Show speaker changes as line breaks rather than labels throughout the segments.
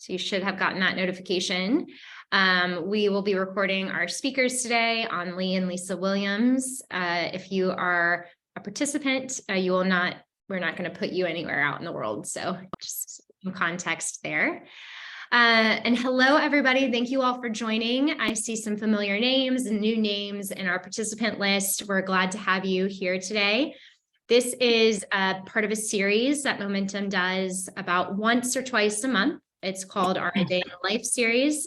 So you should have gotten that notification. We will be recording our speakers today on Lee and Lisa Williams. If you are a participant, we're not going to put you anywhere out in the world. So just some context there. And hello, everybody. Thank you all for joining. I see some familiar names and new names in our participant list. We're glad to have you here today. This is part of a series that Momentum does about once or twice a month. It's called our A Day in the Life series.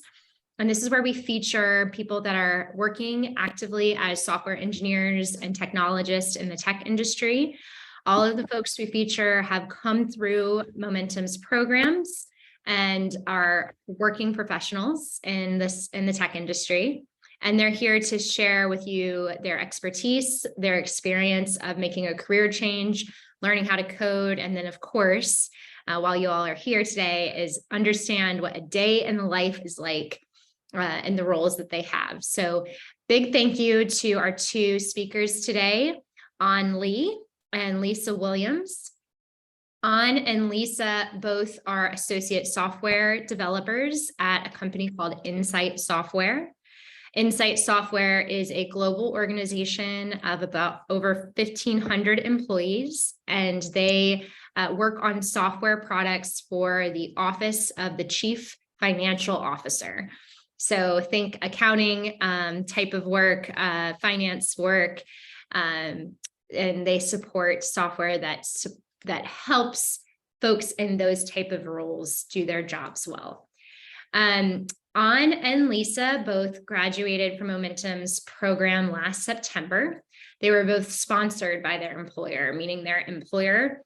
And this is where we feature people that are working actively as software engineers and technologists in the tech industry. All of the folks we feature have come through Momentum's programs and are working professionals in the tech industry. And they're here to share with you their expertise, their experience of making a career change, learning how to code, and then, of course, while you all are here today, is understand what a day in the life is like and the roles that they have. So big thank you to our two speakers today, An Lee and Lisa Williams. An and Lisa both are associate software developers at a company called Insight Software. Insight Software is a global organization of about over 1,500 employees, and they work on software products for the Office of the Chief Financial Officer. So think accounting type of work, finance work, and they support software that helps folks in those type of roles do their jobs well. An and Lisa both graduated from Momentum's program last September. They were both sponsored by their employer, meaning their employer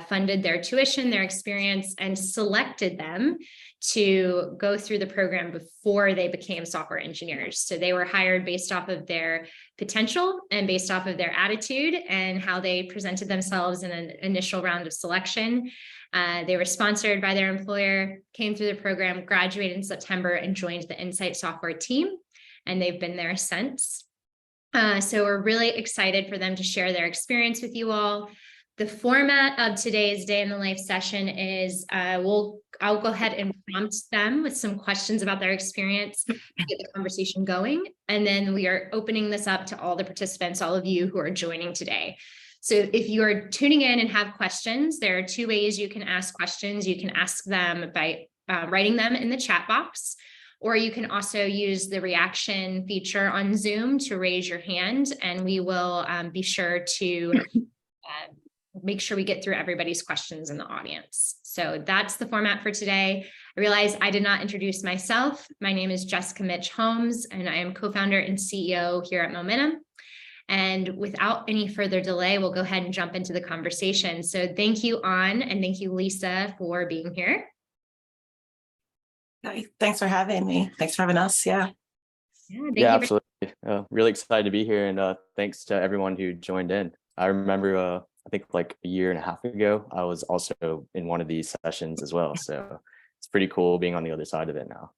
funded their tuition, their experience, and selected them to go through the program before they became software engineers. So they were hired based off of their potential and based off of their attitude and how they presented themselves in an initial round of selection. They were sponsored by their employer, came through the program, graduated in September, and joined the Insight Software team, and they've been there since. So we're really excited for them to share their experience with you all. The format of today's Day in the Life session is I'll go ahead and prompt them with some questions about their experience, get the conversation going, and then we are opening this up to all the participants, all of you who are joining today. So if you are tuning in and have questions, there are two ways you can ask questions. You can ask them by writing them in the chat box, or you can also use the reaction feature on Zoom to raise your hand, and we will be sure to make sure we get through everybody's questions in the audience. So that's the format for today. I realize I did not introduce myself. My name is Jessica Mitch Holmes, and I am co-founder and CEO here at Momentum. And without any further delay, we'll go ahead and jump into the conversation. So thank you, An, and thank you, Lisa, for being here.
Hi, thanks for having me. Thanks for having us. Yeah,
absolutely. Really excited to be here, and thanks to everyone who joined in. I remember, I think like a year and a half ago, I was also in one of these sessions as well. So it's pretty cool being on the other side of it now.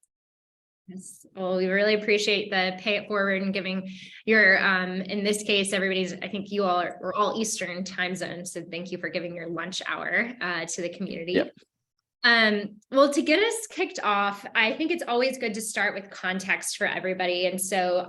Yes. Well, we really appreciate the pay it forward and giving your, in this case, I think you all are all Eastern time zone. So thank you for giving your lunch hour to the community. Yep. Well, to get us kicked off, I think it's always good to start with context for everybody. And so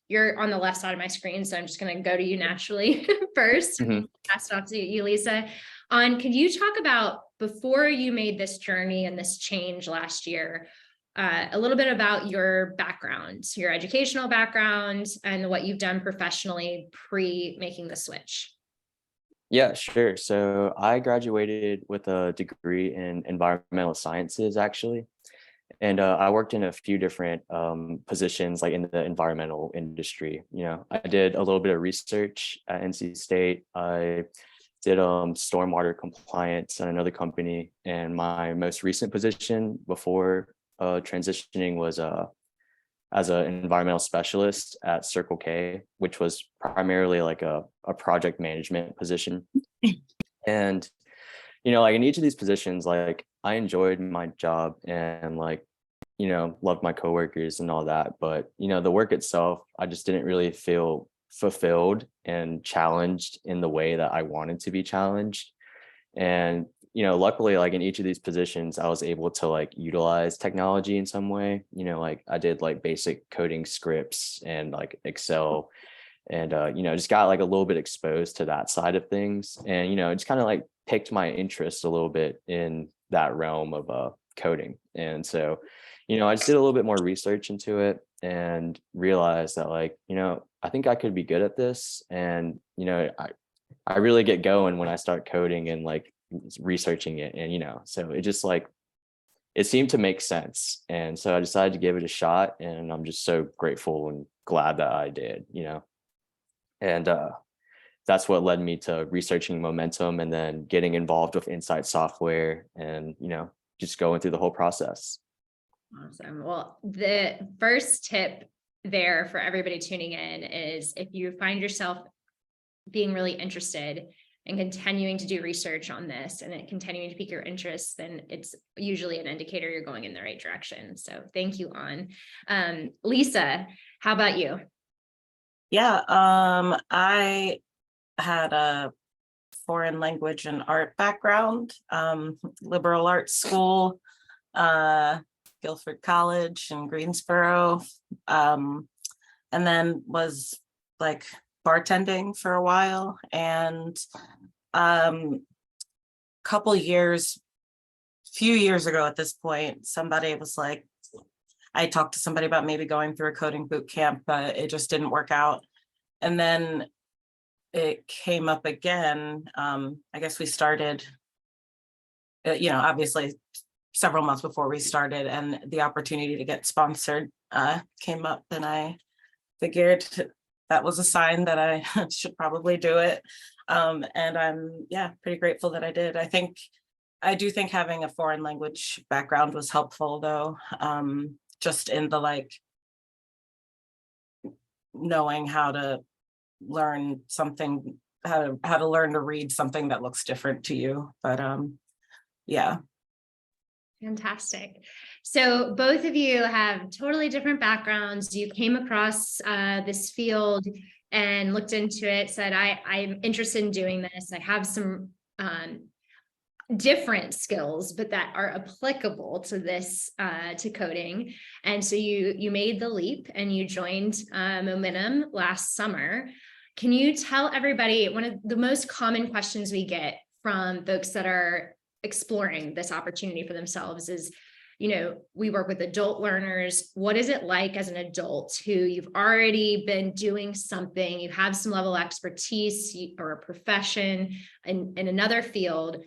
you're on the left side of my screen, so I'm just going to go to you naturally first. Pass it off to you, Lisa. Could you talk about, before you made this journey and this change last year, a little bit about your background, your educational background, and what you've done professionally pre-making the switch?
Yeah, sure. So I graduated with a degree in environmental sciences, actually. And I worked in a few different positions, like in the environmental industry. I did a little bit of research at NC State. I did stormwater compliance at another company. And my most recent position before transitioning was as an environmental specialist at Circle K, which was primarily like a project management position. And, like in each of these positions, like I enjoyed my job and loved my coworkers and all that. But, the work itself, I just didn't really feel fulfilled and challenged in the way that I wanted to be challenged. And, luckily, like in each of these positions, I was able to like utilize technology in some way. Like I did like basic coding scripts and like Excel, and just got like a little bit exposed to that side of things, and it's kind of like piqued my interest a little bit in that realm of coding. And so I just did a little bit more research into it and realized that, like, I think I could be good at this. And I really get going when I start coding and like researching it. And so it just like it seemed to make sense, and so I decided to give it a shot, and I'm just so grateful and glad that I did. And that's what led me to researching momentum and then getting involved with Insight Software, and just going through the whole process.
Awesome. Well, the first tip there for everybody tuning in is, if you find yourself being really interested and continuing to do research on this and it continuing to pique your interest, then it's usually an indicator you're going in the right direction. So thank you, An. Lisa, how about you?
Yeah, I had a foreign language and art background, liberal arts school, Guilford College in Greensboro, and then was like bartending for a while. And few years ago at this point, somebody was like, I talked to somebody about maybe going through a coding boot camp, but it just didn't work out. And then it came up again. I guess we started, obviously several months before we started, and the opportunity to get sponsored came up, and I figured that was a sign that I should probably do it. And I'm, pretty grateful that I did. I do think having a foreign language background was helpful, though, just in the like knowing how to learn something, how to learn to read something that looks different to you. But yeah.
Fantastic. So both of you have totally different backgrounds. You came across this field and looked into it, said, I'm interested in doing this. I have some different skills, but that are applicable to this, to coding. And so you made the leap and you joined Momentum last summer. Can you tell everybody, one of the most common questions we get from folks that are exploring this opportunity for themselves is, we work with adult learners. What is it like as an adult who you've already been doing something, you have some level of expertise or a profession in another field?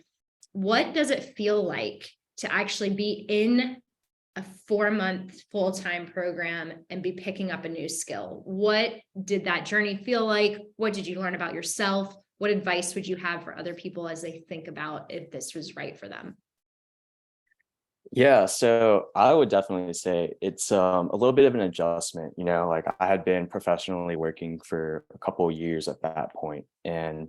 What does it feel like to actually be in a 4-month full-time program and be picking up a new skill? What did that journey feel like? What did you learn about yourself? What advice would you have for other people as they think about if this was right for them?
Yeah, so I would definitely say it's a little bit of an adjustment. Like I had been professionally working for a couple of years at that point, and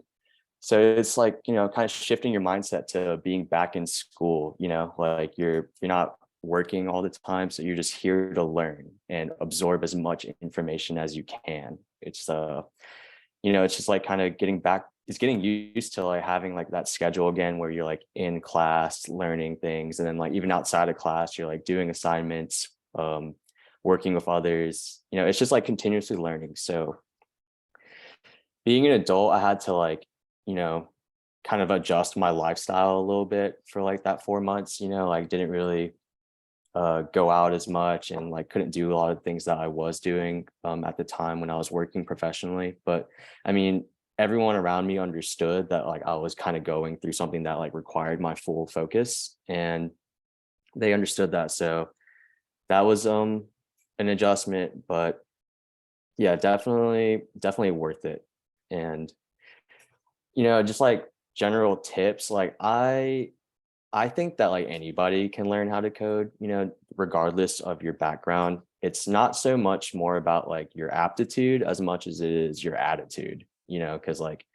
so it's like, kind of shifting your mindset to being back in school. Like you're not working all the time, so you're just here to learn and absorb as much information as you can. It's it's just like kind of getting used to like having like that schedule again, where you're like in class learning things, and then like even outside of class you're like doing assignments, working with others. It's just like continuously learning. So being an adult, I had to like kind of adjust my lifestyle a little bit for like that 4 months. Like didn't really go out as much, and like couldn't do a lot of things that I was doing at the time when I was working professionally. But I mean, everyone around me understood that like I was kind of going through something that like required my full focus, and they understood that. So that was an adjustment, but yeah, definitely worth it. And just like general tips, like I think that like anybody can learn how to code, regardless of your background. It's not so much more about like your aptitude as much as it is your attitude, because like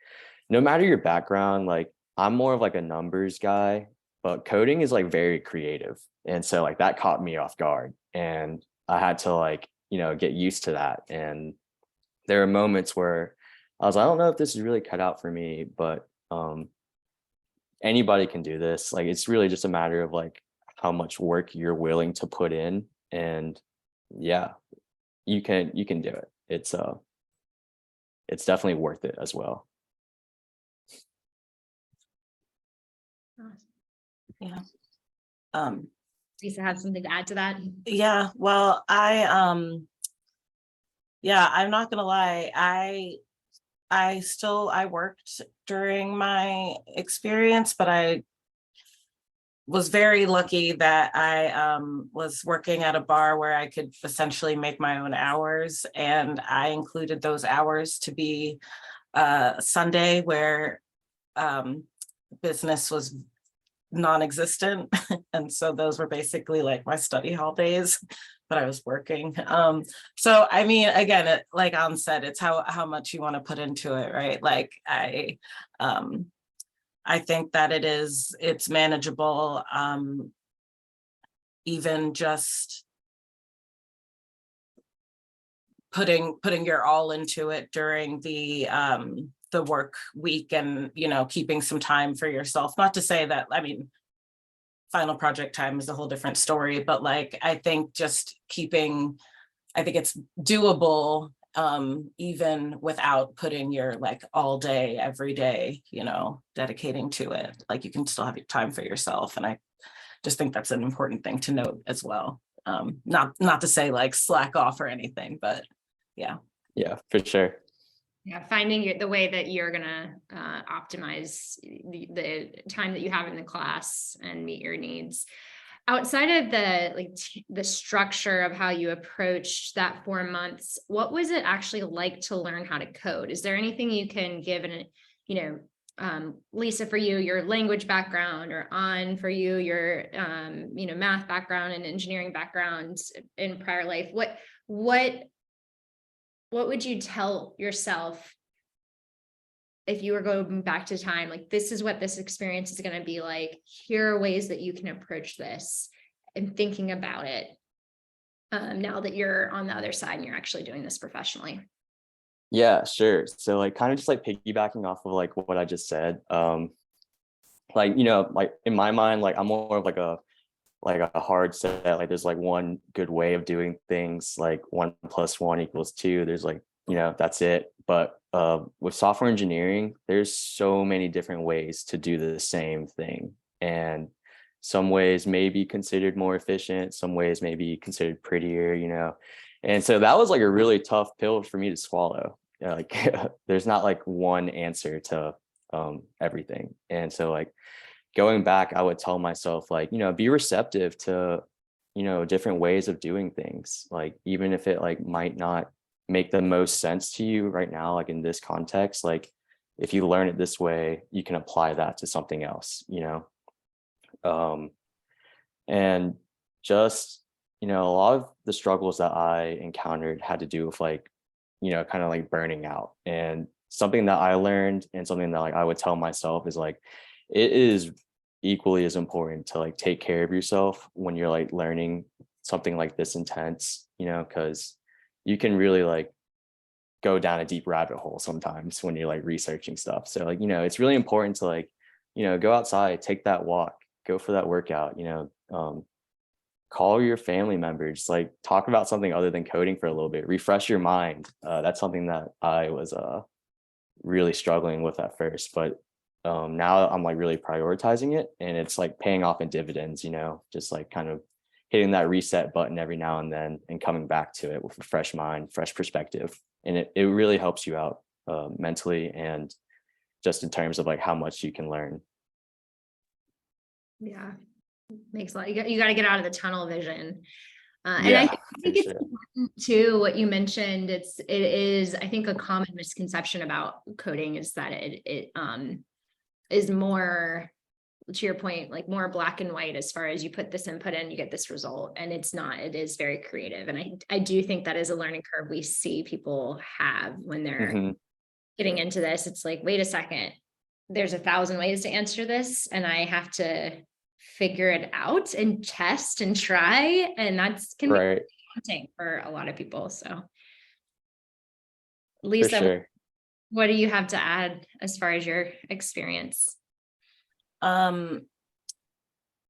no matter your background, like I'm more of like a numbers guy, but coding is like very creative. And so like that caught me off guard, and I had to like, get used to that. And there are moments where I was, I don't know if this is really cut out for me, but anybody can do this. Like, it's really just a matter of like how much work you're willing to put in, and yeah, you can do it. It's definitely worth it as well.
Yeah.
Lisa have something to add to that?
Yeah, well, I'm not gonna lie. I worked during my experience, but I was very lucky that I was working at a bar where I could essentially make my own hours, and I included those hours to be Sunday, where business was non-existent. And so those were basically like my study hall days, but I was working. So I mean, again, like Ann said, it's how much you want to put into it, right? Like I think that it's manageable. Even just putting your all into it during the work week, and keeping some time for yourself. Not to say that, I mean, final project time is a whole different story, but like I think it's doable, even without putting your like all day every day, dedicating to it. Like you can still have your time for yourself, and I just think that's an important thing to note as well. Not to say like slack off or anything, but yeah,
for sure.
Yeah, finding the way that you're gonna optimize the time that you have in the class and meet your needs. Outside of the structure of how you approached that 4 months, what was it actually like to learn how to code? Is there anything you can give Lisa, for you, your language background, or An, for you, your math background and engineering background in prior life? What would you tell yourself if you were going back to time? Like, this is what this experience is going to be like. Here are ways that you can approach this, and thinking about it now that you're on the other side and you're actually doing this professionally.
Yeah, sure. So like kind of just like piggybacking off of like what I just said. Like, like in my mind, like I'm more of like a hard set. Like there's like one good way of doing things, like 1 + 1 = 2. There's like, that's it. But with software engineering, there's so many different ways to do the same thing. And some ways may be considered more efficient, some ways may be considered prettier. And so that was like a really tough pill for me to swallow. Like there's not like one answer to everything. And so like going back, I would tell myself like, be receptive to, different ways of doing things. Like, even if it like might not make the most sense to you right now, like in this context, like if you learn it this way, you can apply that to something else, and just, a lot of the struggles that I encountered had to do with like, kind of like burning out. And something that I learned, and something that like I would tell myself, is like, it is equally as important to like take care of yourself when you're like learning something like this intense, because you can really like go down a deep rabbit hole sometimes when you're like researching stuff. So like, it's really important to like, go outside, take that walk, go for that workout, call your family members, like talk about something other than coding for a little bit, refresh your mind. That's something that I was really struggling with at first, but now I'm like really prioritizing it, and it's like paying off in dividends, just like kind of hitting that reset button every now and then and coming back to it with a fresh mind, fresh perspective. And it really helps you out mentally, and just in terms of like how much you can learn.
Yeah, makes a lot. You got to get out of the tunnel vision. And
Yeah,
I think it's important too, what you mentioned. It is, I think, a common misconception about coding is that it is more, to your point, like more black and white, as far as you put this input in, you get this result. And it's not. It is very creative. And I do think that is a learning curve we see people have when they're getting into this. It's like, wait a second, there's 1,000 ways to answer this, and I have to figure it out and test and try. And that's can be daunting for a lot of people. So Lisa,
For sure.
what do you have to add as far as your experience?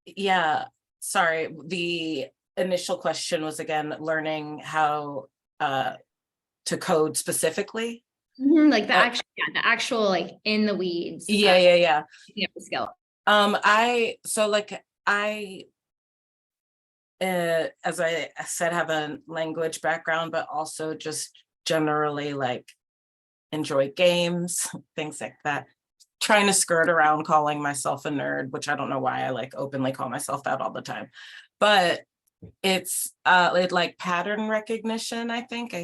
Yeah, sorry, the initial question was again, learning how to code specifically.
Like the actual like in the weeds.
Yeah.
Skill.
As I said, have a language background, but also just generally like enjoy games, things like that. Trying to skirt around calling myself a nerd, which I don't know why I like openly call myself that all the time. But it's like pattern recognition, I think.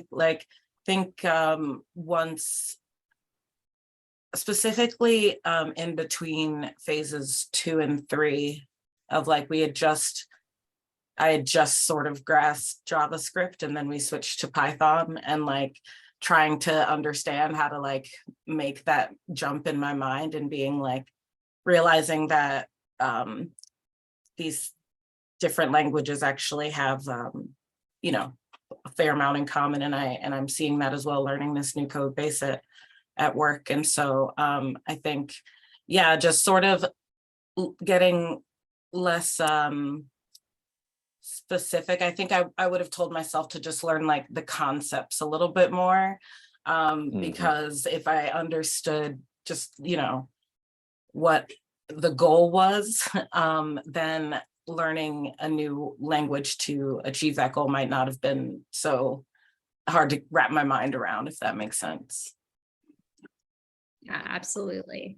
Once specifically in between phases 2 and 3 of like I had just sort of grasped JavaScript, and then we switched to Python, and like trying to understand how to like make that jump in my mind, and being like realizing that these different languages actually have a fair amount in common, and I'm seeing that as well, learning this new code base at work. And so I think, yeah, just sort of getting less specific. I think I would have told myself to just learn like the concepts a little bit more, because if I understood just, what the goal was, then learning a new language to achieve that goal might not have been so hard to wrap my mind around, if that makes sense.
Yeah, absolutely.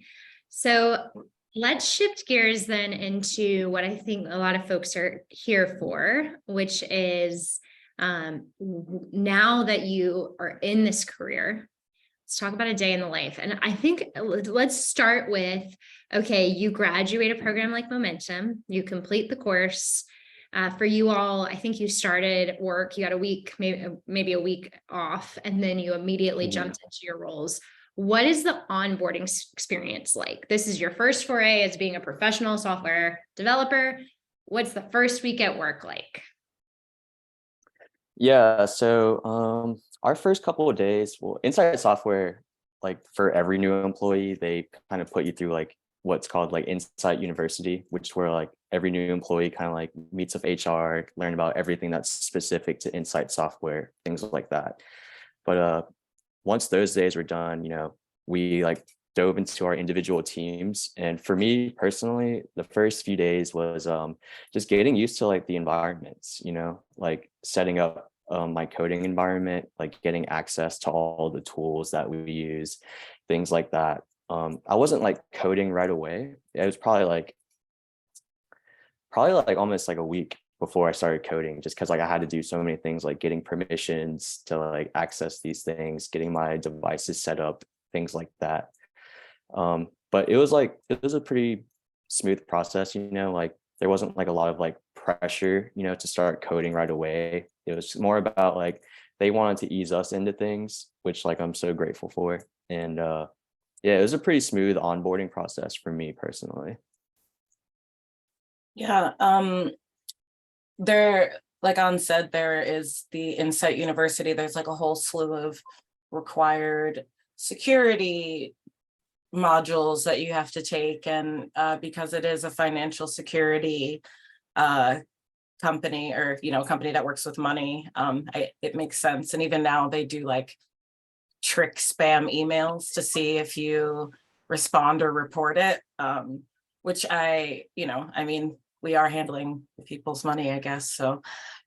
So let's shift gears then into what I think a lot of folks are here for, which is now that you are in this career, let's talk about a day in the life. And I think let's start with, okay, you graduate a program like Momentum, you complete the course. For you all, I think you started work, you got a week, maybe a week off, and then you immediately jumped into your roles. What is the onboarding experience like? This is your first foray as being a professional software developer. What's the first week at work like?
Yeah, so our first couple of days, well, Insight Software, like for every new employee, they kind of put you through like what's called like Insight University, which is where like every new employee kind of like meets with HR, learn about everything that's specific to Insight Software, things like that. But once those days were done, we like dove into our individual teams. And for me personally, the first few days was just getting used to like the environments, like setting up my coding environment, like getting access to all the tools that we use, things like that. I wasn't like coding right away. It was probably like almost like a week before I started coding, just because like I had to do so many things, like getting permissions to like access these things, getting my devices set up, things like that. But it was a pretty smooth process, like there wasn't like a lot of like pressure, to start coding right away. It was more about like they wanted to ease us into things, which like I'm so grateful for. And yeah, it was a pretty smooth onboarding process for me personally.
Yeah, there, like An said, there is the Insight University. There's like a whole slew of required security modules that you have to take, and because it is a financial security company, or company that works with money, it makes sense. And even now they do like trick spam emails to see if you respond or report it, which I mean, we are handling people's money, I guess. So,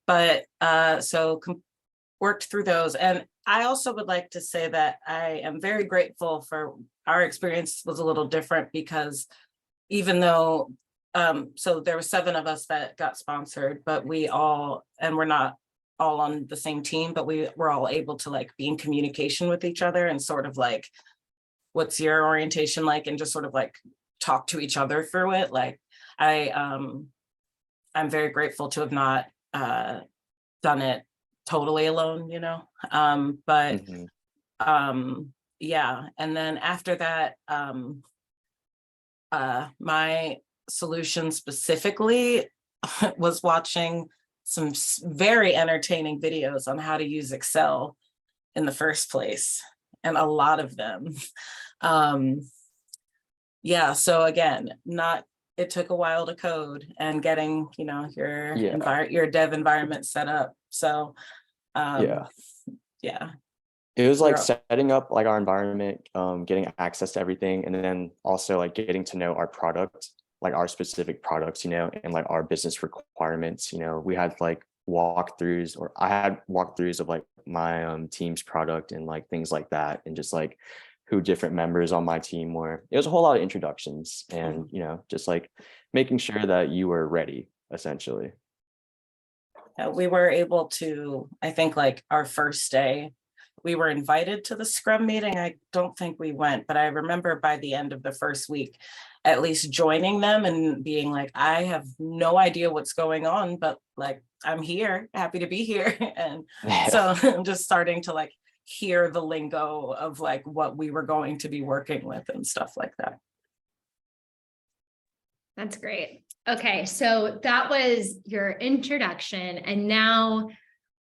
but worked through those. And I also would like to say that I am very grateful for our experience. Was a little different because even though, so there were 7 of us that got sponsored, but we're not all on the same team, but we were all able to like be in communication with each other and sort of like, what's your orientation like? And just sort of like talk to each other through it. Like I'm very grateful to have not done it totally alone, but yeah. And then after that, my solution specifically was watching some very entertaining videos on how to use Excel in the first place, and a lot of them. yeah, so again, it took a while to code and getting, your dev environment set up. So,
Yeah.
yeah,
It was like
we're,
setting up like our environment, getting access to everything, and then also like getting to know our product, like our specific products, and like our business requirements. We had like walkthroughs, or I had walkthroughs of like my team's product and like things like that, and just like who different members on my team were. It was a whole lot of introductions, and just like making sure that you were ready, essentially.
we were able to, I think like our first day, we were invited to the Scrum meeting. I don't think we went, but I remember by the end of the first week, at least joining them and being like, I have no idea what's going on, but like, I'm here, happy to be here. And so I'm just starting to like hear the lingo of like what we were going to be working with and stuff like that.
That's great. Okay, so that was your introduction. And now,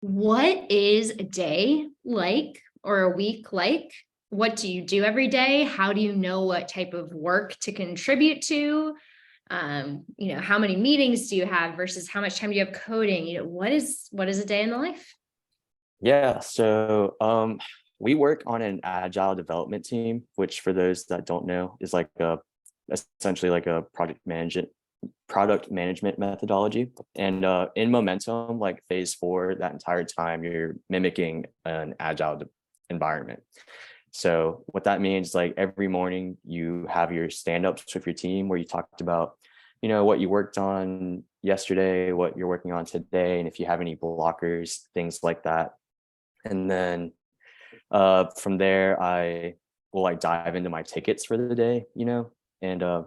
what is a day like or a week like? What do you do every day? How do you know what type of work to contribute to? How many meetings do you have versus how much time do you have coding? What is a day in the life?
Yeah, so we work on an agile development team, which for those that don't know is like essentially like a product management methodology. And in Momentum, like phase 4, that entire time you're mimicking an agile environment. So what that means, like every morning you have your stand-ups with your team where you talked about, what you worked on yesterday, what you're working on today, and if you have any blockers, things like that. And then from there, I will like dive into my tickets for the day, and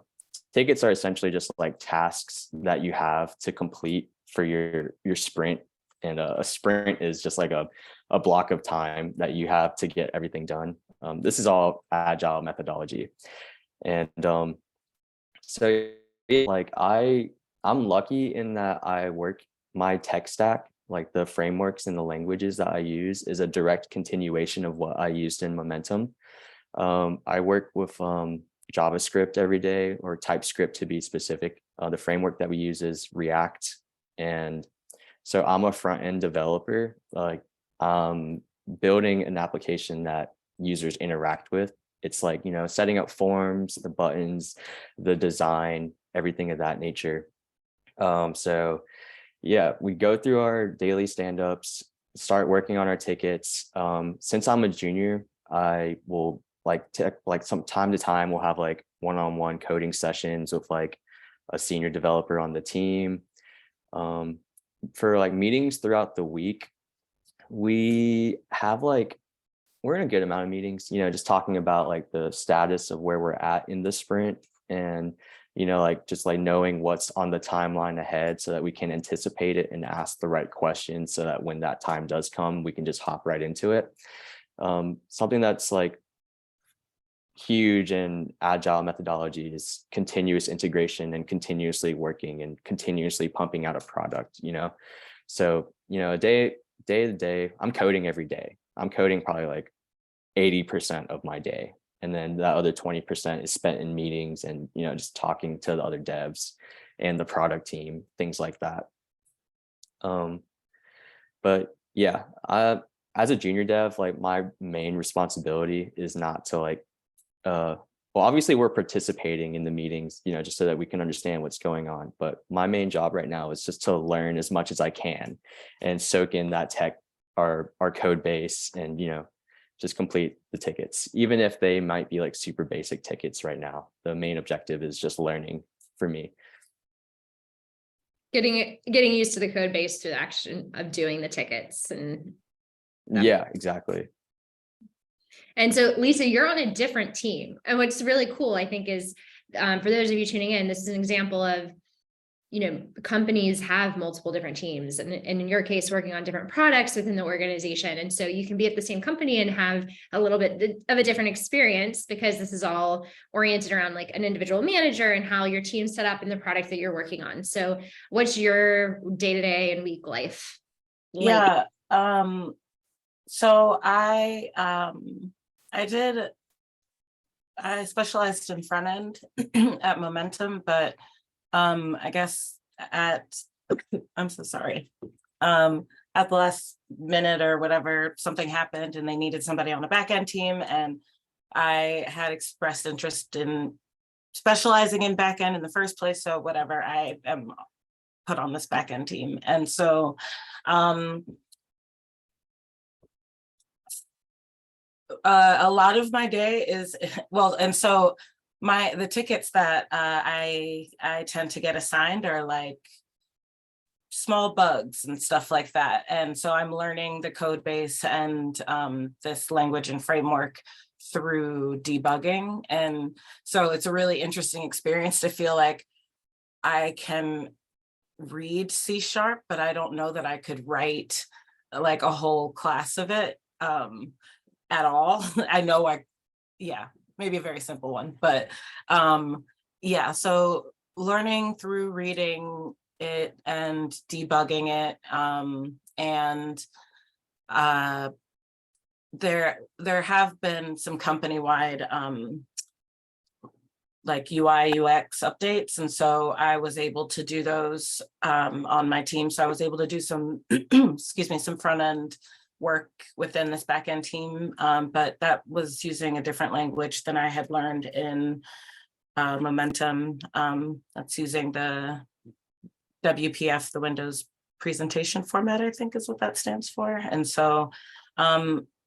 tickets are essentially just like tasks that you have to complete for your sprint. And a sprint is just like a block of time that you have to get everything done. This is all agile methodology. And so like I'm lucky in that my tech stack, like the frameworks and the languages that I use, is a direct continuation of what I used in Momentum. I work with JavaScript every day, or TypeScript to be specific. The framework that we use is React. And so I'm a front-end developer, like building an application that users interact with. It's like, setting up forms, the buttons, the design, everything of that nature. So yeah, we go through our daily stand-ups, start working on our tickets. Since I'm a junior, I will like some time to time we'll have like one-on-one coding sessions with like a senior developer on the team. For like meetings throughout the week, we're in a good amount of meetings, just talking about like the status of where we're at in the sprint, and like just like knowing what's on the timeline ahead so that we can anticipate it and ask the right questions so that when that time does come, we can just hop right into it. Something that's like huge in agile methodology is continuous integration and continuously working and continuously pumping out a product. So day to day, I'm coding every day. I'm coding probably like 80% of my day, and then that other 20% is spent in meetings and just talking to the other devs and the product team, things like that. But yeah, as a junior dev, like my main responsibility is not to like well, obviously we're participating in the meetings, just so that we can understand what's going on. But my main job right now is just to learn as much as I can and soak in that tech, our code base, and, just complete the tickets, even if they might be like super basic tickets right now. The main objective is just learning for me.
Getting used to the code base through the action of doing the tickets. And
yeah, exactly.
And so, Lisa, you're on a different team. And what's really cool, I think, is for those of you tuning in, this is an example of, companies have multiple different teams, and in your case, working on different products within the organization. And so you can be at the same company and have a little bit of a different experience, because this is all oriented around like an individual manager and how your team's set up in the product that you're working on. So what's your day-to-day and week life like?
Yeah. So I did I specialized in front end at Momentum, but I guess I'm so sorry. At the last minute or whatever, something happened and they needed somebody on a back end team, and I had expressed interest in specializing in back end in the first place. So whatever, I am put on this back end team. And so a lot of my day is, well, and so the tickets that I tend to get assigned are like small bugs and stuff like that. And so I'm learning the code base and this language and framework through debugging. And so it's a really interesting experience to feel like I can read C#, but I don't know that I could write like a whole class of it at all. I know maybe a very simple one, but yeah, so learning through reading it and debugging it, and there have been some company-wide like UI UX updates, and so I was able to do those on my team. So I was able to do some excuse me, some front end work within this back end team, but that was using a different language than I had learned in Momentum. That's using the WPF, the Windows Presentation Format, I think is what that stands for. And so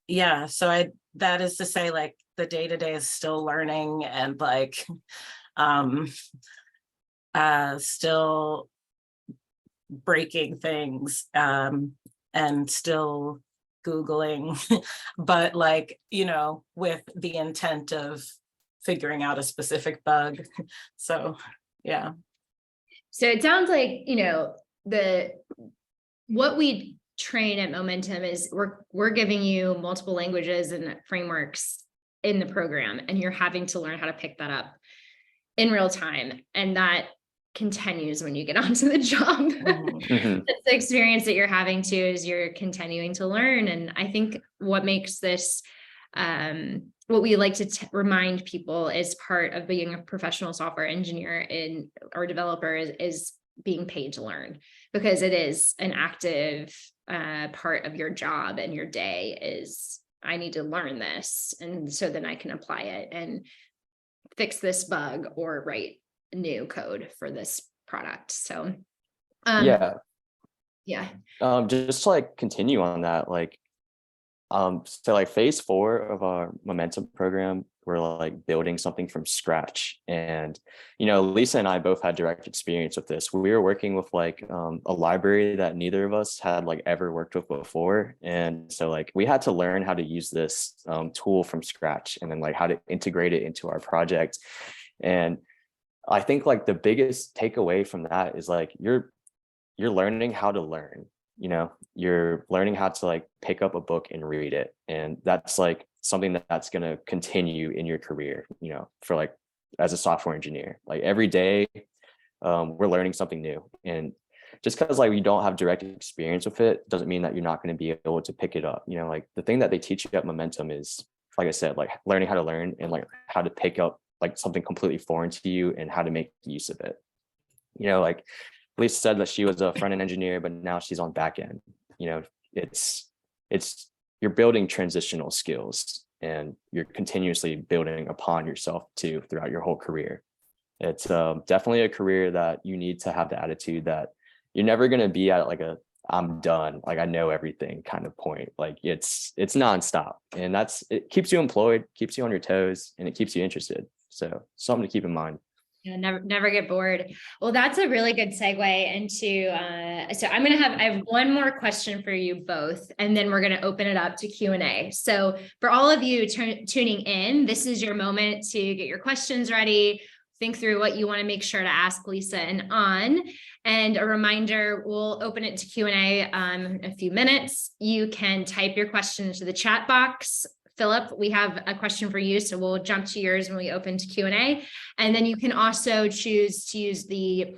yeah, so that is to say, like, the day-to-day is still learning and like still breaking things and still Googling, but like, with the intent of figuring out a specific bug. So yeah.
So it sounds like, what we train at Momentum is we're giving you multiple languages and frameworks in the program, and you're having to learn how to pick that up in real time. And that continues when you get onto the job.
Mhm.
That's the experience that you're having to, is you're continuing to learn. And I think what makes this, what we like to remind people is part of being a professional software engineer or developer is being paid to learn, because it is an active part of your job, and your day is, I need to learn this, and so then I can apply it and fix this bug or write new code for this product. So
Yeah.
Just
to like continue on that, like so like phase 4 of our Momentum program, we're like building something from scratch. And Lisa and I both had direct experience with this. We were working with like a library that neither of us had like ever worked with before, and so like we had to learn how to use this tool from scratch, and then like how to integrate it into our project. And I think like the biggest takeaway from that is like you're learning how to learn. You're learning how to like pick up a book and read it, and that's like something that's going to continue in your career, for like as a software engineer. Like every day we're learning something new, and just because like we don't have direct experience with it doesn't mean that you're not going to be able to pick it up. Like the thing that they teach you at Momentum is, like I said, like learning how to learn and like how to pick up like something completely foreign to you and how to make use of it. Like Lisa said that she was a front-end engineer, but now she's on back end. It's you're building transitional skills, and you're continuously building upon yourself too throughout your whole career. It's definitely a career that you need to have the attitude that you're never going to be at like a I'm done, like I know everything kind of point. Like it's nonstop, and it keeps you employed, keeps you on your toes, and it keeps you interested. So something to keep in mind.
Yeah, never get bored. Well, that's a really good segue into, so I have one more question for you both, and then we're going to open it up to Q&A. So for all of you tuning in, this is your moment to get your questions ready, think through what you want to make sure to ask Lisa and An. And a reminder, we'll open it to Q&A in a few minutes. You can type your question into the chat box. Philip, we have a question for you, so we'll jump to yours when we open to Q&A. And then you can also choose to use the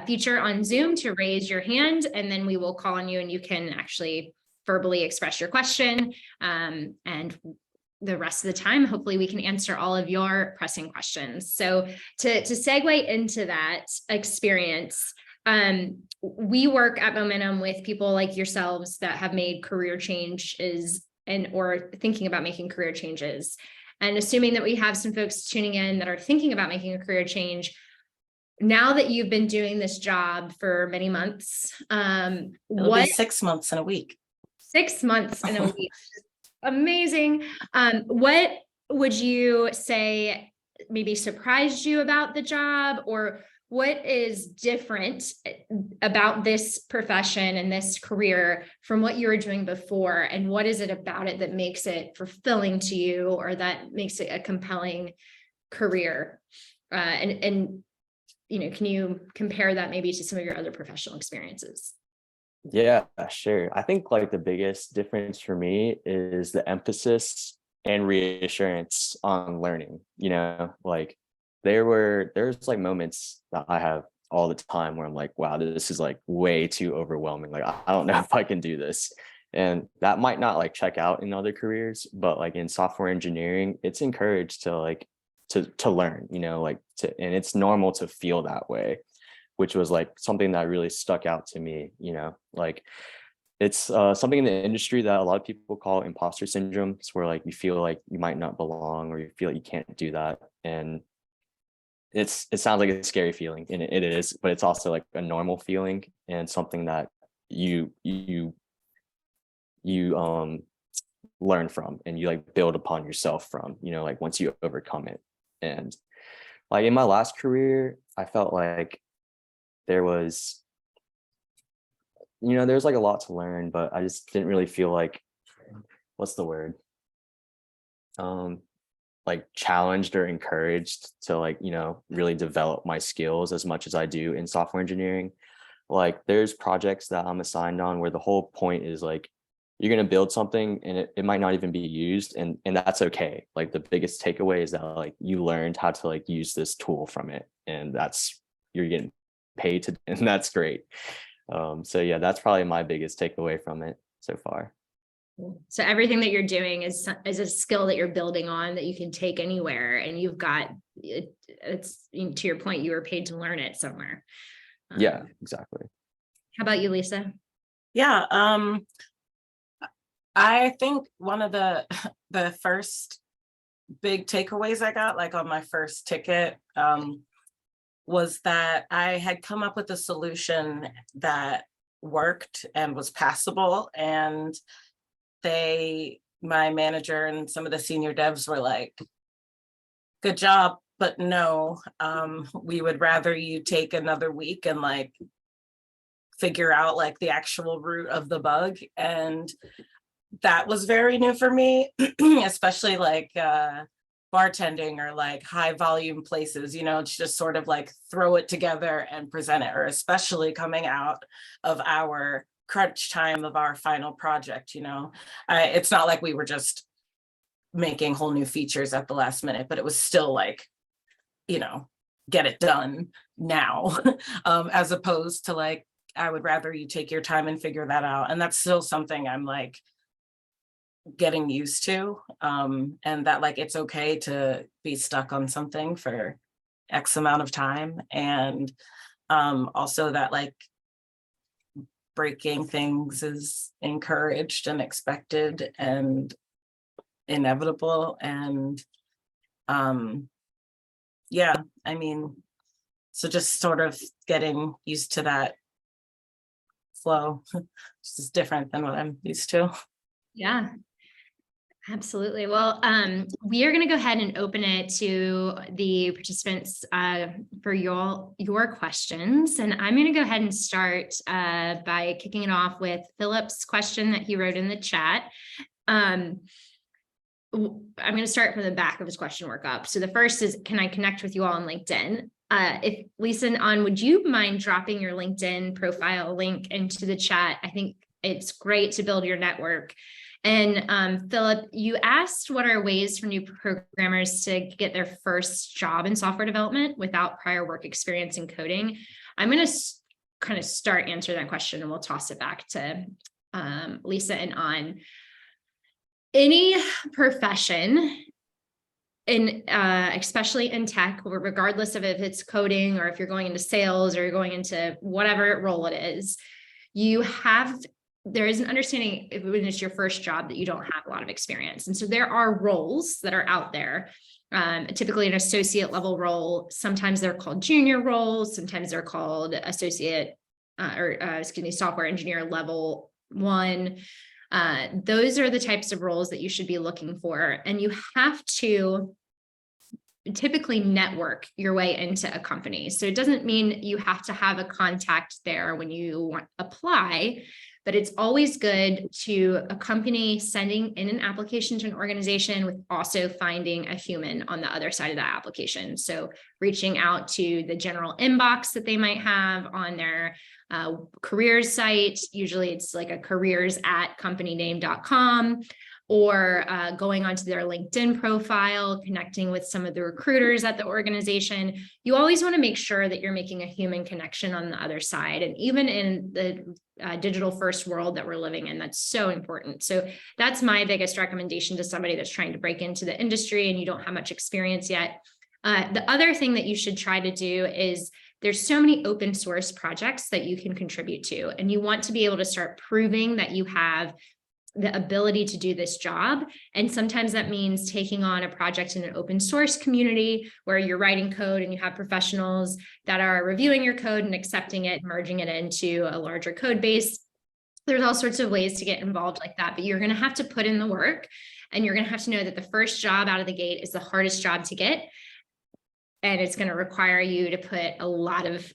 feature on Zoom to raise your hand, and then we will call on you and you can actually verbally express your question. And the rest of the time, hopefully we can answer all of your pressing questions. So to segue into that experience, we work at Momentum with people like yourselves that have made career changes or thinking about making career changes. And assuming that we have some folks tuning in that are thinking about making a career change, now that you've been doing this job for many months,
It'll be 6 months and a week.
6 months in a week. Amazing. What would you say maybe surprised you about the job, or what is different about this profession and this career from what you were doing before? And what is it about it that makes it fulfilling to you, or that makes it a compelling career? And can you compare that maybe to some of your other professional experiences?
Yeah, sure. I think like the biggest difference for me is the emphasis and reassurance on learning. Like there's like moments that I have all the time where I'm like, wow, this is like way too overwhelming. Like, I don't know if I can do this. And that might not like check out in other careers, but like in software engineering, it's encouraged to like to learn, and it's normal to feel that way, which was like something that really stuck out to me. Like it's something in the industry that a lot of people call imposter syndrome. It's where like you feel like you might not belong, or you feel like you can't do that. And it sounds like a scary feeling, and it is, but it's also like a normal feeling and something that you learn from, and you like build upon yourself from, like once you overcome it. And like in my last career, I felt like there's like a lot to learn, but I just didn't really feel like, what's the word? Like challenged or encouraged to like, really develop my skills as much as I do in software engineering. Like there's projects that I'm assigned on where the whole point is like, you're going to build something and it might not even be used. And that's okay. Like the biggest takeaway is that like you learned how to like use this tool from it. And you're getting paid to, and that's great. So yeah, that's probably my biggest takeaway from it so far.
So everything that you're doing is a skill that you're building on that you can take anywhere, and you've got it's to your point, you were paid to learn it somewhere.
Yeah, exactly.
How about you, Lisa?
Yeah, I think one of the first big takeaways I got, like on my first ticket, was that I had come up with a solution that worked and was passable. And my manager and some of the senior devs were like, good job, but no, we would rather you take another week and like figure out like the actual root of the bug. And that was very new for me, especially like bartending or like high volume places, it's just sort of like throw it together and present it, or especially coming out of our crunch time of our final project. It's not like we were just making whole new features at the last minute, but it was still like, get it done now, as opposed to like, I would rather you take your time and figure that out. And that's still something I'm like getting used to, and that like it's okay to be stuck on something for X amount of time, and also that like breaking things is encouraged and expected and inevitable. And yeah, I mean, so just sort of getting used to that flow, which is different than what I'm used to.
Yeah, absolutely. Well, we are going to go ahead and open it to the participants for your questions. And I'm going to go ahead and start by kicking it off with Philip's question that he wrote in the chat. I'm going to start from the back of his question, work up. So the first is, can I connect with you all on LinkedIn? If Lisa and An, would you mind dropping your LinkedIn profile link into the chat? I think it's great to build your network. And Philip, you asked what are ways for new programmers to get their first job in software development without prior work experience in coding. I'm going to kind of start answering that question, and we'll toss it back to Lisa and An. Any profession in especially in tech, regardless of if it's coding or if you're going into sales or you're going into whatever role it is, there is an understanding when it's your first job that you don't have a lot of experience. And so there are roles that are out there, typically an associate level role. Sometimes they're called junior roles. Sometimes they're called associate software engineer level 1. Those are the types of roles that you should be looking for. And you have to typically network your way into a company. So it doesn't mean you have to have a contact there when you apply, but it's always good to accompany sending in an application to an organization with also finding a human on the other side of that application. So reaching out to the general inbox that they might have on their careers site. Usually it's like a careers@companyname.com, or going onto their LinkedIn profile, connecting with some of the recruiters at the organization. You always want to make sure that you're making a human connection on the other side. And even in the digital first world that we're living in, that's so important. So that's my biggest recommendation to somebody that's trying to break into the industry and you don't have much experience yet. The other thing that you should try to do is there's so many open source projects that you can contribute to, and you want to be able to start proving that you have the ability to do this job. And sometimes that means taking on a project in an open source community where you're writing code and you have professionals that are reviewing your code and accepting it, merging it into a larger code base. There's all sorts of ways to get involved like that, but you're going to have to put in the work, and you're going to have to know that the first job out of the gate is the hardest job to get. And it's going to require you to put a lot of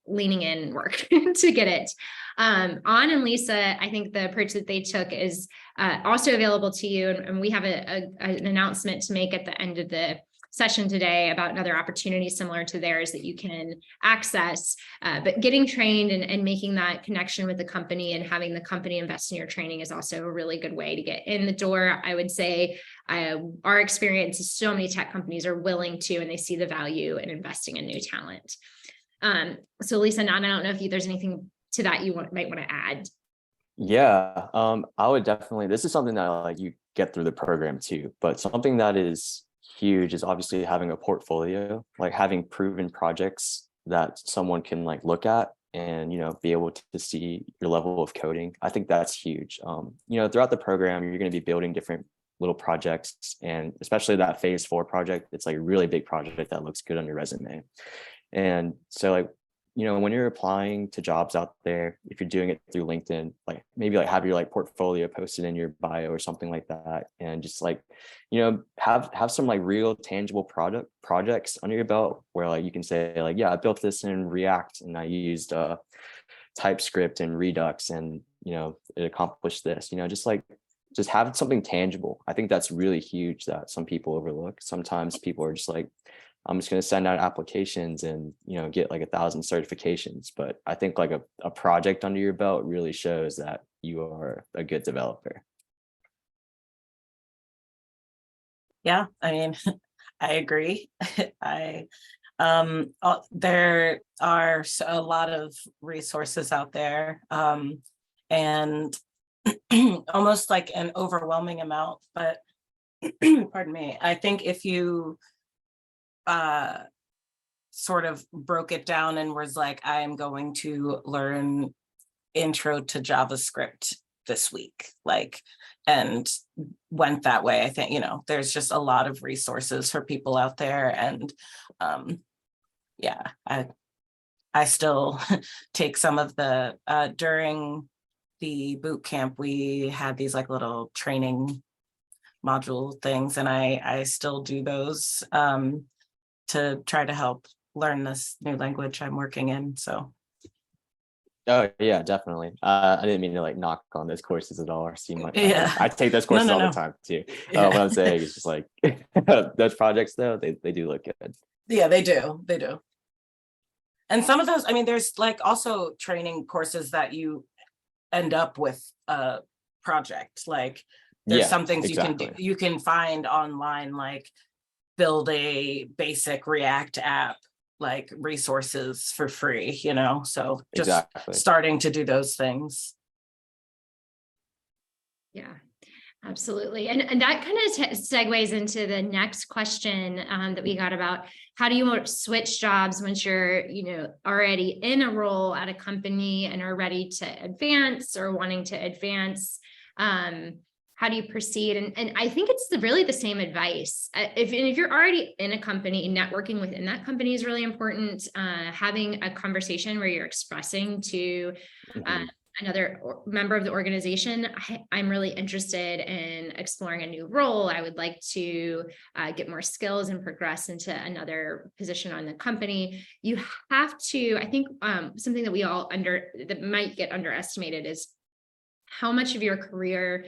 leaning in work to get it. An and Lisa, I think the approach that they took is also available to you. And we have an announcement to make at the end of the session today about another opportunity similar to theirs that you can access. But getting trained and making that connection with the company and having the company invest in your training is also a really good way to get in the door. I would say our experience is so many tech companies are willing to, and they see the value in investing in new talent. So Lisa, I don't know if there's anything to that you might want to add.
Yeah, I would definitely, this is something that like you get through the program too, but something that is huge is obviously having a portfolio, like having proven projects that someone can like look at and, you know, be able to see your level of coding. I think that's huge. You know, throughout the program, you're going to be building different little projects, and especially that phase 4 project, it's like a really big project that looks good on your resume. And so like, you know, when you're applying to jobs out there, if you're doing it through LinkedIn, like maybe like have your like portfolio posted in your bio or something like that, and just like, you know, have some like real tangible projects under your belt where like you can say like, yeah, I built this in React and I used TypeScript and Redux, and you know, it accomplished this. You know, just have something tangible. I think that's really huge that some people overlook. Sometimes people are just like, I'm just going to send out applications and, you know, get like 1,000 certifications. But I think like a project under your belt really shows that you are a good developer.
Yeah, I mean, I agree. There are a lot of resources out there, and almost like an overwhelming amount, but pardon me, I think if you sort of broke it down and was like, I'm going to learn intro to JavaScript this week, like, and went that way, I think, you know, there's just a lot of resources for people out there. And yeah, I still take some of the during the boot camp, we had these like little training module things, and I still do those to try to help learn this new language I'm working in. So
Oh yeah, definitely. I didn't mean to like knock on those courses at all or seem like
yeah.
I take those courses
No.
all the time too.
Yeah.
What I'm saying is just like those projects though, they do look good.
Yeah, they do. And some of those, I mean, there's like also training courses that you end up with a project. Like there's some things
exactly.
you can find online, like build a basic React app, like resources for free, you know, so just starting to do those things.
Yeah. Absolutely. And that kind of segues into the next question that we got about how do you switch jobs once you're, already in a role at a company and are ready to advance or wanting to advance. How do you proceed? And I think it's really the same advice. If you're already in a company, networking within that company is really important. Having a conversation where you're expressing to another member of the organization, I'm really interested in exploring a new role. I would like to get more skills and progress into another position on the company. You have to, I think something that that might get underestimated is how much of your career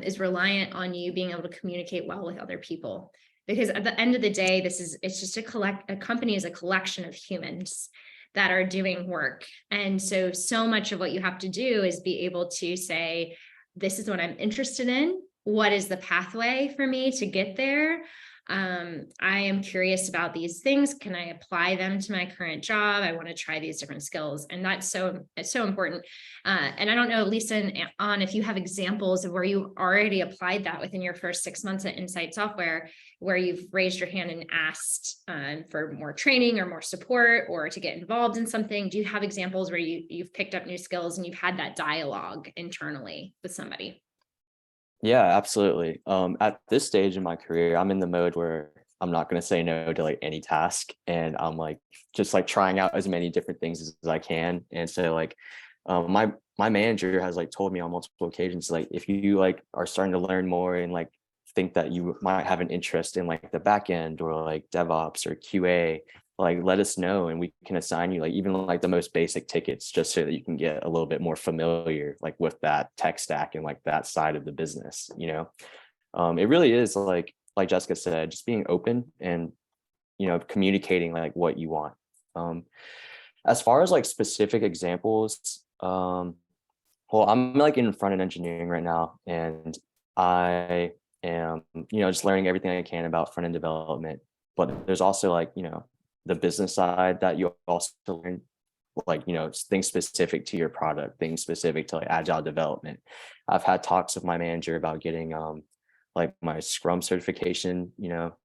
is reliant on you being able to communicate well with other people. Because at the end of the day, it's just a company is a collection of humans that are doing work. And so much of what you have to do is be able to say, this is what I'm interested in. What is the pathway for me to get there? I am curious about these things. Can I apply them to my current job? I want to try these different skills. And it's so important. And I don't know, Lisa and An, if you have examples of where you already applied that within your first 6 months at Insight Software, where you've raised your hand and asked for more training or more support or to get involved in something. Do you have examples where you've picked up new skills and you've had that dialogue internally with somebody?
Yeah, absolutely. At this stage in my career, I'm in the mode where I'm not going to say no to like any task, and I'm like just like trying out as many different things as I can. And so like my manager has like told me on multiple occasions, like if you like are starting to learn more and like think that you might have an interest in like the back end or like DevOps or QA, like let us know and we can assign you like even like the most basic tickets just so that you can get a little bit more familiar like with that tech stack and like that side of the business. It really is like Jessica said, just being open and communicating like what you want. As far as like specific examples, well, I'm like in front end engineering right now, and I am just learning everything I can about front end development, but there's also like the business side that you also learn, like things specific to your product, things specific to like agile development. I've had talks with my manager about getting like my Scrum certification.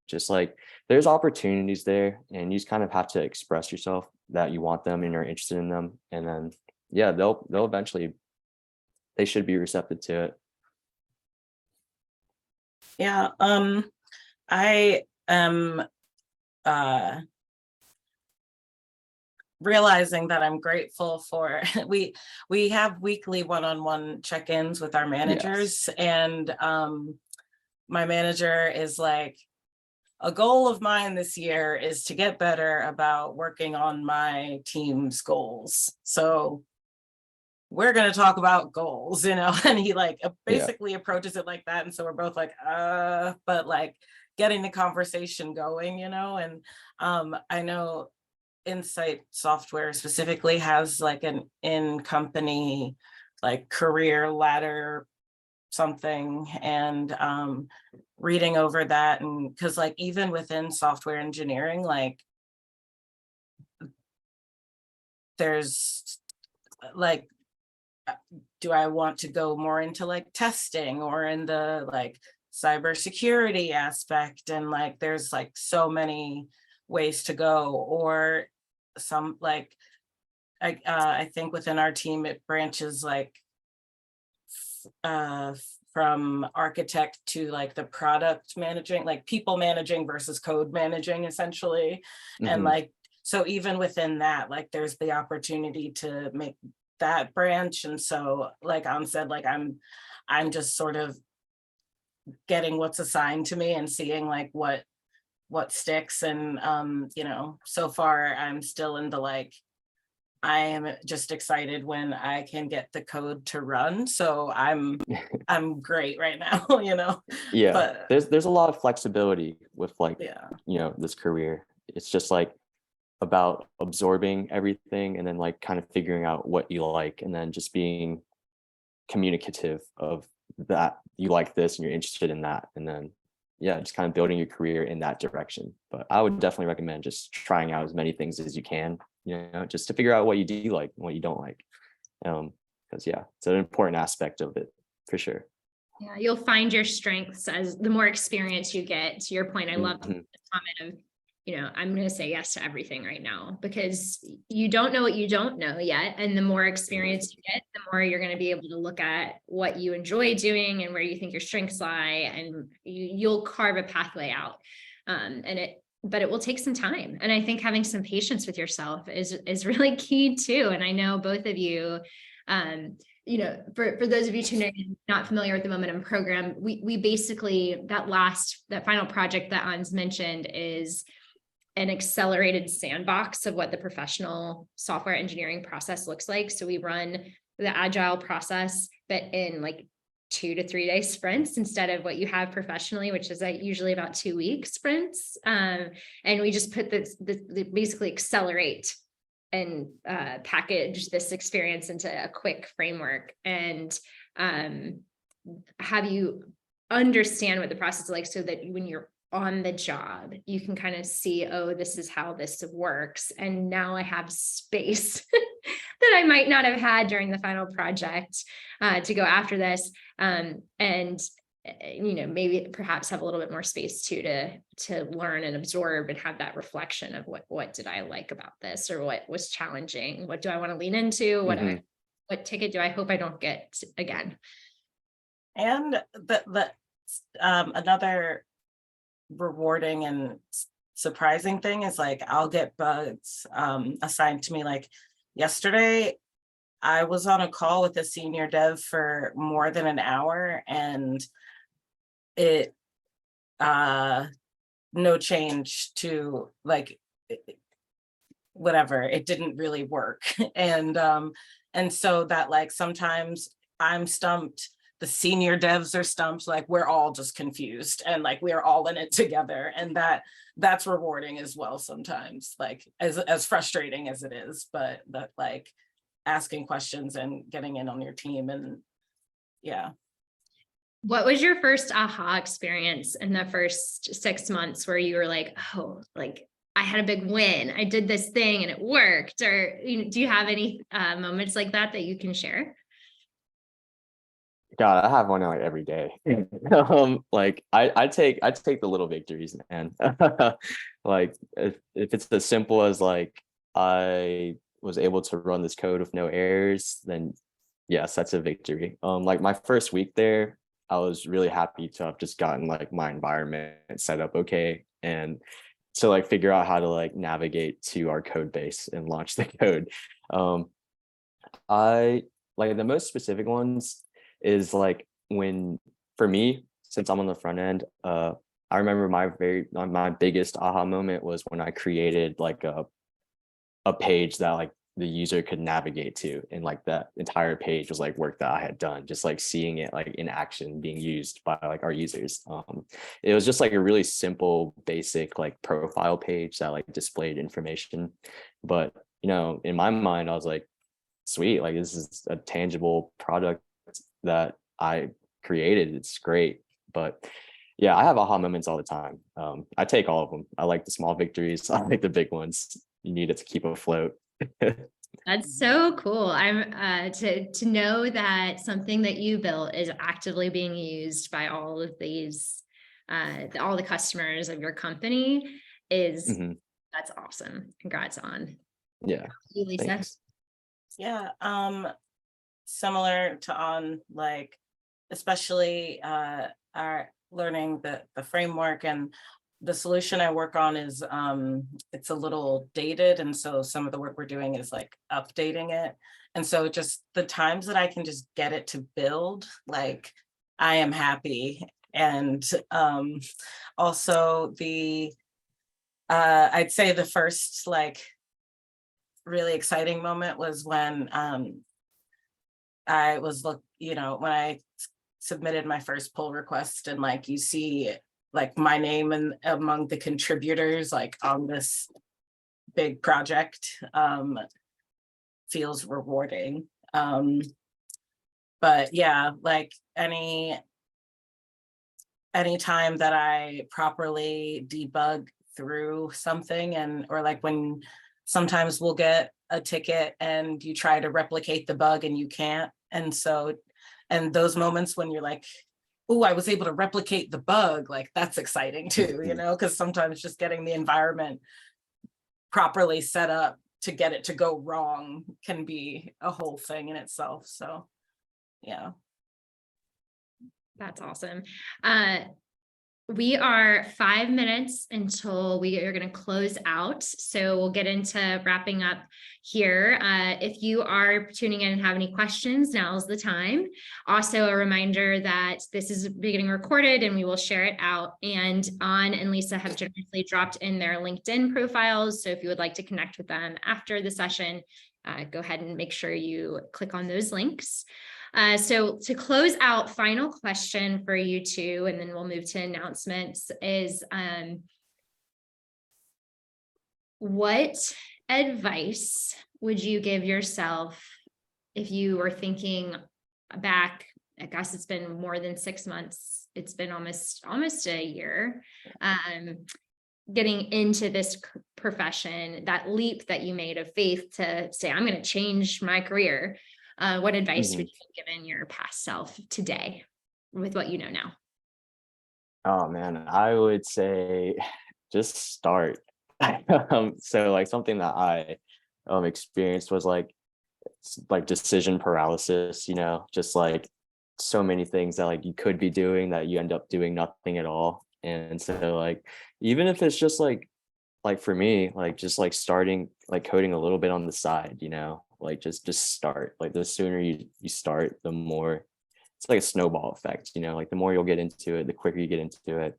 Just like there's opportunities there, and you just kind of have to express yourself that you want them and you're interested in them, and then they'll eventually, they should be receptive to it.
Yeah, I am realizing that I'm grateful for we have weekly one-on-one check-ins with our managers. Yes. And my manager is like, a goal of mine this year is to get better about working on my team's goals. So we're going to talk about goals, and he like basically approaches it like that. And so we're both like, but like getting the conversation going, and I know Insight Software specifically has like an in-company like career ladder something, and reading over that, and because like even within software engineering, like there's like, do I want to go more into like testing or in the like cybersecurity aspect, and like there's like so many ways to go, or some like I think within our team it branches like from architect to like the product managing, like people managing versus code managing essentially. And like so even within that, like there's the opportunity to make that branch. And so like said, like I'm just sort of getting what's assigned to me and seeing like what sticks. And so far I'm still in the like, I am just excited when I can get the code to run. So I'm great right now,
Yeah,
but
there's a lot of flexibility with like this career. It's just like about absorbing everything and then like kind of figuring out what you like, and then just being communicative of that you like this and you're interested in that, and then just kind of building your career in that direction. But I would definitely recommend just trying out as many things as you can, just to figure out what you do like and what you don't like, because it's an important aspect of it for sure.
Yeah, you'll find your strengths as the more experience you get. To your point, I love the
Mhm.
comment of, I'm going to say yes to everything right now, because you don't know what you don't know yet. And the more experience you get, the more you're going to be able to look at what you enjoy doing and where you think your strengths lie, and you'll carve a pathway out. But it will take some time. And I think having some patience with yourself is really key too. And I know both of you, for those of you tuning in, not familiar with the Momentum program, we basically, that final project that Ans mentioned is an accelerated sandbox of what the professional software engineering process looks like. So we run the agile process, but in like 2 to 3 day sprints instead of what you have professionally, which is usually about 2 week sprints. And we just put this basically accelerate and package this experience into a quick framework, and have you understand what the process is like, so that when you're on the job, you can kind of see, oh, this is how this works. And now I have space that I might not have had during the final project to go after this. And maybe perhaps have a little bit more space too, to learn and absorb and have that reflection of what did I like about this, or what was challenging? What do I want to lean into? What ticket do I hope I don't get again?
And another rewarding and surprising thing is like, I'll get bugs assigned to me. Like yesterday, I was on a call with a senior dev for more than an hour, and it no change to like whatever, it didn't really work. And so that, like, sometimes I'm stumped, the senior devs are stumped, like we're all just confused, and like we're all in it together, and that's rewarding as well sometimes, like as frustrating as it is, but like asking questions and getting in on your team. And yeah.
What was your first aha experience in the first 6 months where you were like, oh, like I had a big win, I did this thing and it worked? Or do you have any moments like that you can share?
God, I have one like every day. Like I take the little victories, man. Like if it's as simple as like I was able to run this code with no errors, then yes, that's a victory. Like my first week there, I was really happy to have just gotten like my environment set up okay, and to like figure out how to like navigate to our code base and launch the code. I like the most specific ones is like when, for me, since I'm on the front end, I remember my biggest aha moment was when I created like a page that like the user could navigate to, and like that entire page was like work that I had done, just like seeing it like in action being used by like our users. It was just like a really simple, basic like profile page that like displayed information, but in my mind I was like, sweet, like this is a tangible product that I created. It's great. But yeah, I have aha moments all the time. I take all of them. I like the small victories. I like the big ones. You need it to keep afloat.
That's so cool. I'm to know that something that you built is actively being used by all of these, all the customers of your company is that's awesome. Congrats on.
Yeah.
You, Lisa.
Thanks.
Yeah. Similar to on, like, especially our learning the framework, and the solution I work on is it's a little dated, and so some of the work we're doing is like updating it. And so just the times that I can just get it to build, like I am happy. And also I'd say the first like really exciting moment was when I was when I submitted my first pull request, and like you see like my name and among the contributors like on this big project, feels rewarding. But yeah, like any time that I properly debug through something, and or like when sometimes we'll get a ticket and you try to replicate the bug and you can't. And so, and those moments when you're like oh, I was able to replicate the bug, like that's exciting too, you
Mhm.
know, because sometimes just getting the environment properly set up to get it to go wrong can be a whole thing in itself. So, yeah.
That's awesome. We are 5 minutes until we are going to close out. So we'll get into wrapping up here. If you are tuning in and have any questions, now's the time. Also, a reminder that this is getting recorded and we will share it out. And An and Lisa have generously dropped in their LinkedIn profiles. So if you would like to connect with them after the session, go ahead and make sure you click on those links. So to close out, final question for you two, and then we'll move to announcements, is what advice would you give yourself if you were thinking back? I guess it's been more than 6 months. It's been almost a year. Getting into this profession, that leap that you made of faith to say, I'm going to change my career. What advice would you have given your past self today with what you know now?
Oh man, I would say just start. So like something that I experienced was like decision paralysis, you know, just like so many things that like you could be doing that you end up doing nothing at all. And so like even if it's just like for me, like just like starting like coding a little bit on the side, you know, like just start. Like the sooner you start, the more it's like a snowball effect, you know, like the more you'll get into it, the quicker you get into it.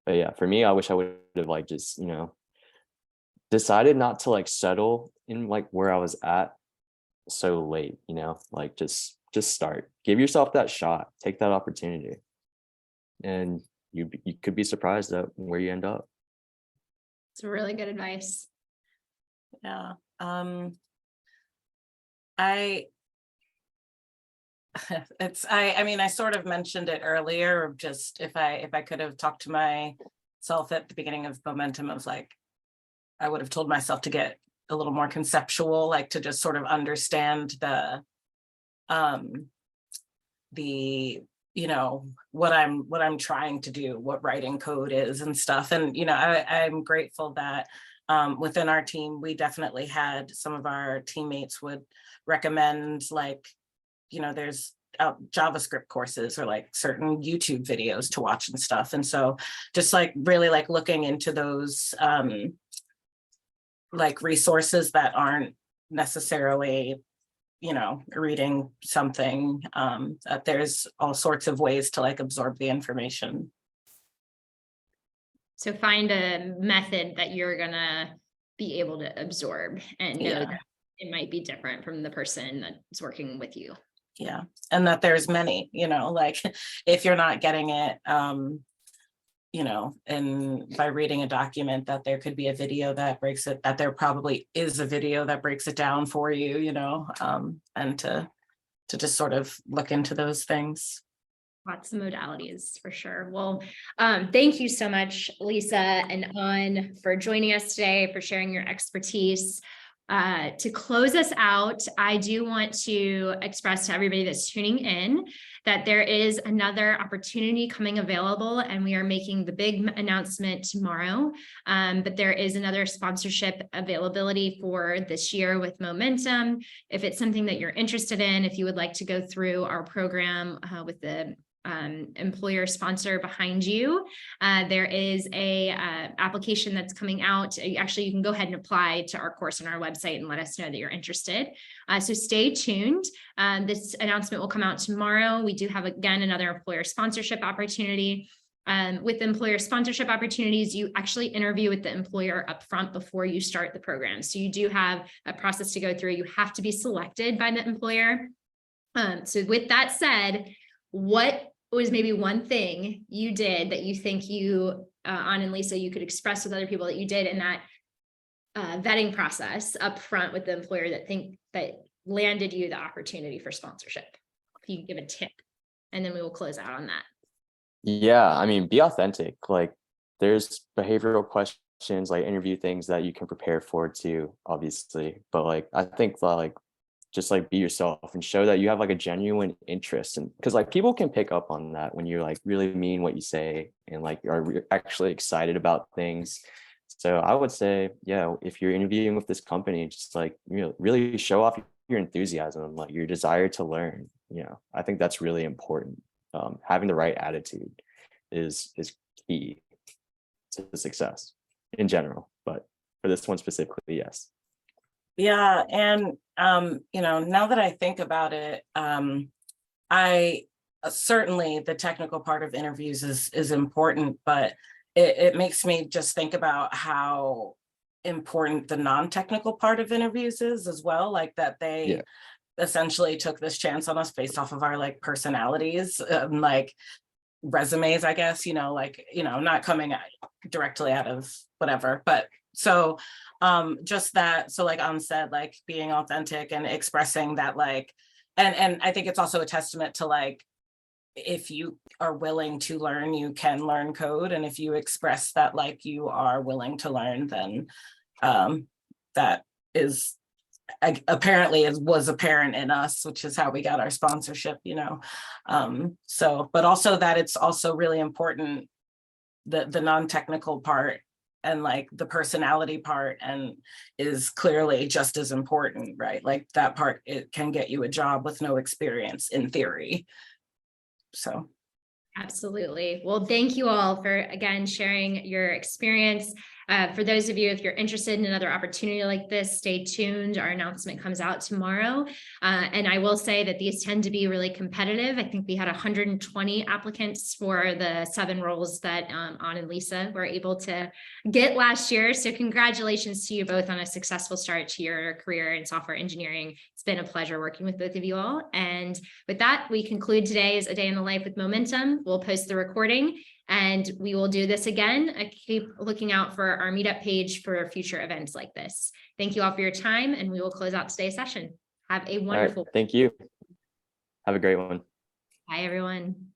But yeah, for me, I wish I would have like just, you know, decided not to like settle in like where I was at so late, you know, like just start. Give yourself that shot, take that opportunity. And you could be surprised at where you end up.
It's really good advice.
Yeah. I I mean, I sort of mentioned it earlier, of just if I could have talked to myself at the beginning of Momentum, of like, I would have told myself to get a little more conceptual, like to just sort of understand the you know what I'm trying to do, what writing code is and stuff. And you know, I'm grateful that within our team, we definitely had some of our teammates would recommend, like, you know, there's JavaScript courses or like certain YouTube videos to watch and stuff. And so just like really like looking into those like resources that aren't necessarily, you know, reading something, that there's all sorts of ways to like absorb the information.
So find a method that you're gonna be able to absorb and know
Yeah.
that it might be different from the person that's working with you.
Yeah. And that there's many, you know, like if you're not getting it, you know, and by reading a document, that there could be a video that breaks it, that there probably is a video that breaks it down for you, you know, and to just sort of look into those things.
Lots of modalities for sure. Well, thank you so much, Lisa and An, for joining us today, for sharing your expertise. To close us out, I do want to express to everybody that's tuning in that there is another opportunity coming available, and we are making the big announcement tomorrow. But there is another sponsorship availability for this year with Momentum. If it's something that you're interested in, if you would like to go through our program with the employer sponsor behind you, there is a application that's coming out. Actually, you can go ahead and apply to our course on our website and let us know that you're interested. So stay tuned. This announcement will come out tomorrow. We do have, again, another employer sponsorship opportunity. With employer sponsorship opportunities, you actually interview with the employer upfront before you start the program. So you do have a process to go through. You have to be selected by the employer. So with that said, what was maybe one thing you did that you think you, An and Lisa, you could express with other people that you did in that vetting process up front with the employer that landed you the opportunity for sponsorship? If you could give a tip, and then we will close out on that.
Yeah, I mean, be authentic. Like there's behavioral questions, like interview things that you can prepare for too, obviously. But like I think that like just like be yourself and show that you have like a genuine interest. And because like people can pick up on that when you're like really mean what you say and like are actually excited about things. So I would say, yeah, if you're interviewing with this company, just like, you know, really show off your enthusiasm, like your desire to learn. You know, I think that's really important. Having the right attitude is key to success in general, but for this one specifically, yes.
Yeah, and you know, now that I think about it, I certainly the technical part of interviews is important, but it makes me just think about how important the non-technical part of interviews is as well, like that they
Yeah.
essentially took this chance on us based off of our like personalities, like resumes, I guess, you know, like, you know, not coming directly out of whatever, but so just that, so like said, like being authentic and expressing that, like, and I think it's also a testament to like, if you are willing to learn, you can learn code, and if you express that like you are willing to learn, then that is apparently it was apparent in us, which is how we got our sponsorship, you know. So, but also that it's also really important, the non-technical part and like the personality part, and is clearly just as important, right? Like that part, it can get you a job with no experience in theory. So.
Absolutely. Well, thank you all for, again, sharing your experience. For those of you, if you're interested in another opportunity like this, stay tuned. Our announcement comes out tomorrow. And I will say that these tend to be really competitive. I think we had 120 applicants for the 7 roles that An and Lisa were able to get last year. So congratulations to you both on a successful start to your career in software engineering. It's been a pleasure working with both of you all. And with that, we conclude today's A Day in the Life with Momentum. We'll post the recording and we will do this again. I keep looking out for our meetup page for future events like this. Thank you all for your time, and we will close out today's session. Have a wonderful.
All right, thank you. Have a great one.
Bye, everyone.